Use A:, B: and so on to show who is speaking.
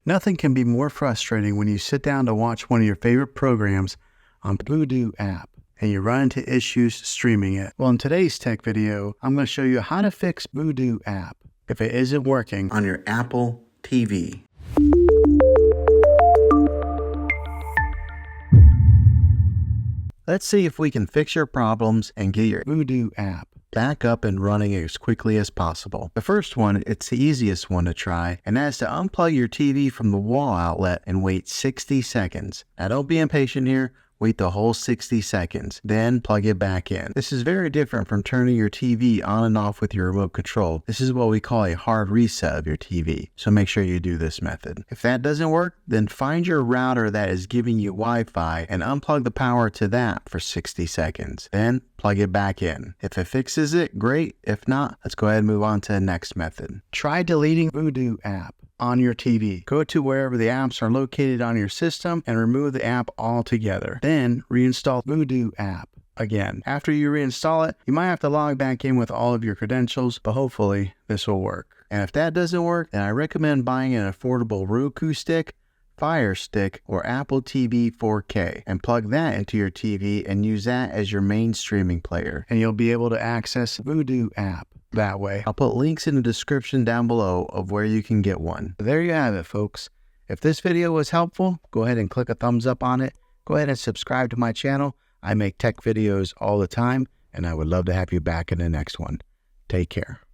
A: Nothing can be more frustrating when you sit down to watch one of your favorite programs on Vudu app and you run into issues streaming it. Well, in today's tech video, I'm going to show you how to fix Vudu app if it isn't working on your Apple TV. Let's see if we can fix your problems and get your Vudu app back up and running as quickly as possible. The first one, it's the easiest one to try, and that's to unplug your TV from the wall outlet and wait 60 seconds. Now don't be impatient here. Wait the whole 60 seconds, then plug it back in. This is very different from turning your TV on and off with your remote control. This is what we call a hard reset of your TV, so make sure you do this method. If that doesn't work, then find your router that is giving you Wi-Fi and unplug the power to that for 60 seconds. Then plug it back in. If it fixes it, great. If not, let's go ahead and move on to the next method. Try deleting Vudu app on your TV. Go to wherever the apps are located on your system and remove the app altogether. Then reinstall Vudu app again. After you reinstall it, you might have to log back in with all of your credentials, but hopefully this will work. And if that doesn't work, then I recommend buying an affordable Roku stick, Fire Stick, or Apple TV 4K and plug that into your TV and use that as your main streaming player. And you'll be able to access Vudu app that way. I'll put links in the description down below of where you can get one. There you have it, folks. If this video was helpful, go ahead and click a thumbs up on it. Go ahead and subscribe to my channel. I make tech videos all the time, and I would love to have you back in the next one. Take care.